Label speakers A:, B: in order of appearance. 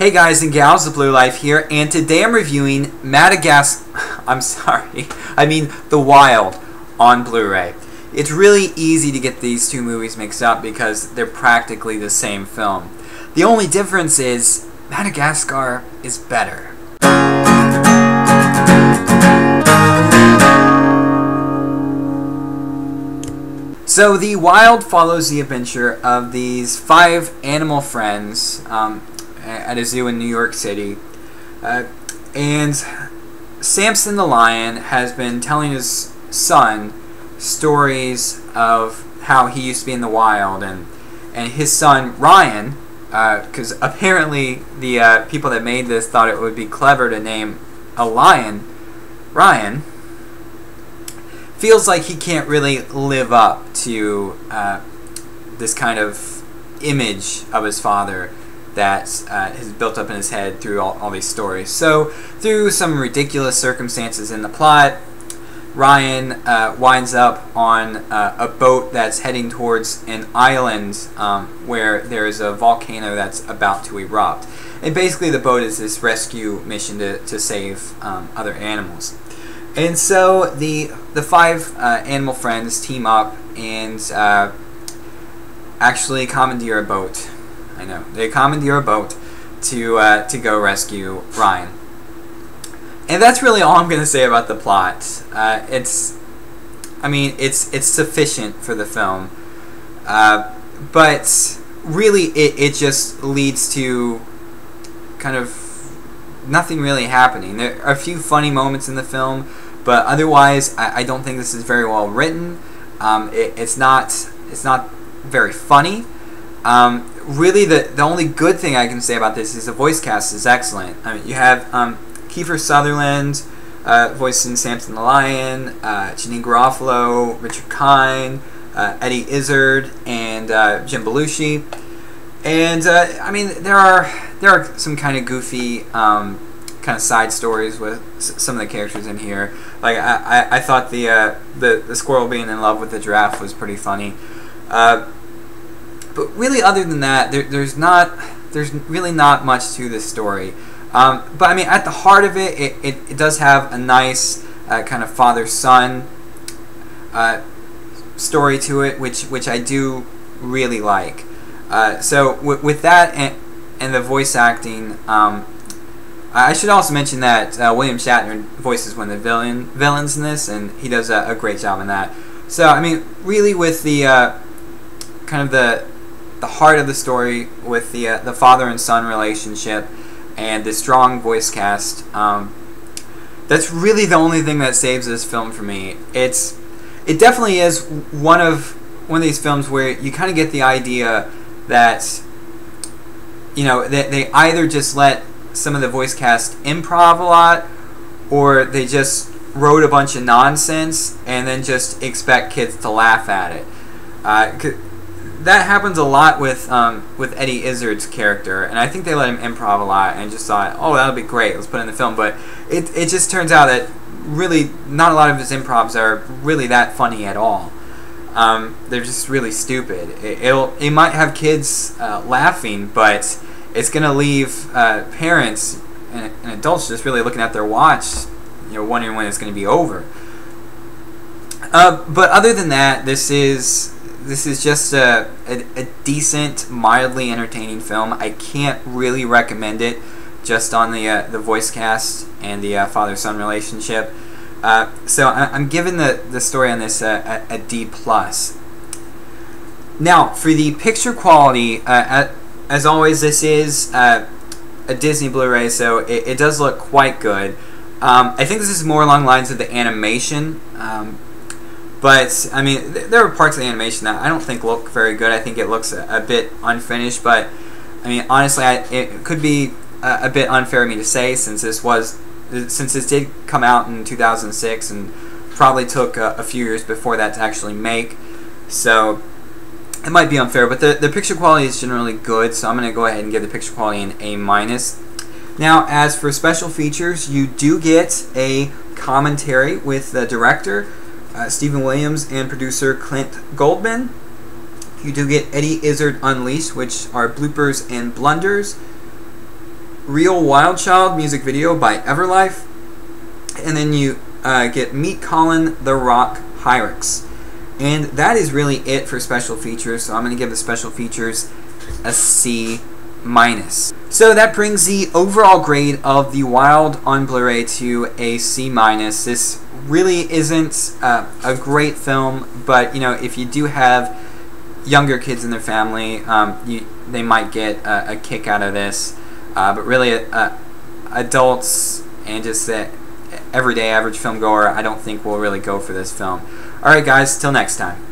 A: Hey guys and gals, the Blue Life here, and today I'm reviewing The Wild on Blu-ray. It's really easy to get these two movies mixed up because they're practically the same film. The only difference is Madagascar is better. So The Wild follows the adventure of these 5 animal friends at a zoo in New York City, and Samson the lion has been telling his son stories of how he used to be in the wild, and his son Ryan, because apparently the people that made this thought it would be clever to name a lion Ryan, feels like he can't really live up to this kind of image of his father that has built up in his head through all these stories. So through some ridiculous circumstances in the plot, Ryan winds up on a boat that's heading towards an island where there's a volcano that's about to erupt. And basically the boat is this rescue mission to save other animals. And so the 5 animal friends team up and actually commandeer a boat. I know, they commandeer a boat to go rescue Ryan. And that's really all I'm going to say about the plot. It's sufficient for the film, but really it just leads to kind of nothing really happening. There are a few funny moments in the film, but otherwise I don't think this is very well written. It's not very funny. Really, the only good thing I can say about this is the voice cast is excellent. I mean, you have Kiefer Sutherland voicing Samson the Lion, Janeane Garofalo, Richard Kind, Eddie Izzard, and Jim Belushi. And I mean, there are some kind of goofy kind of side stories with some of the characters in here. Like I thought the squirrel being in love with the giraffe was pretty funny. But really, other than that, there's really not much to this story. But I mean, at the heart of it does have a nice kind of father-son story to it, which I do really like. So with that and the voice acting, I should also mention that William Shatner voices one of the villains in this, and he does a great job in that. So I mean, really, with the kind of the heart of the story, with the father and son relationship and the strong voice cast, that's really the only thing that saves this film for me. It definitely is one of these films where you kind of get the idea that, you know, they either just let some of the voice cast improv a lot, or they just wrote a bunch of nonsense and then just expect kids to laugh at it. That happens a lot with Eddie Izzard's character, and I think they let him improv a lot and just thought, oh, that'll be great, let's put it in the film. But it just turns out that really not a lot of his improvs are really that funny at all. They're just really stupid. It might have kids laughing, but it's going to leave parents and adults just really looking at their watch, you know, wondering when it's going to be over. But other than that, this is just a decent, mildly entertaining film. I can't really recommend it just on the voice cast and the father-son relationship. So I'm giving the story on this a D+. Now, for the picture quality, as always, this is a Disney Blu-ray, so it does look quite good. I think this is more along the lines of the animation. But, I mean, there are parts of the animation that I don't think look very good. I think it looks a bit unfinished, but, I mean, honestly, it could be a bit unfair of me to say, since this did come out in 2006 and probably took a few years before that to actually make. So, it might be unfair, but the picture quality is generally good, so I'm going to go ahead and give the picture quality an A-. Now, as for special features, you do get a commentary with the director, Stephen Williams, and producer Clint Goldman. You do get Eddie Izzard Unleashed, which are bloopers and blunders. Real Wild Child music video by Everlife, and then you get Meet Colin the Rock Hyrax. And that is really it for special features, so I'm going to give the special features a C-. So that brings the overall grade of The Wild on Blu-ray to a C-. This really isn't a great film, but if you do have younger kids in their family, they might get a kick out of this. But really, adults and just the everyday average film goer, I don't think will really go for this film. Alright guys, till next time.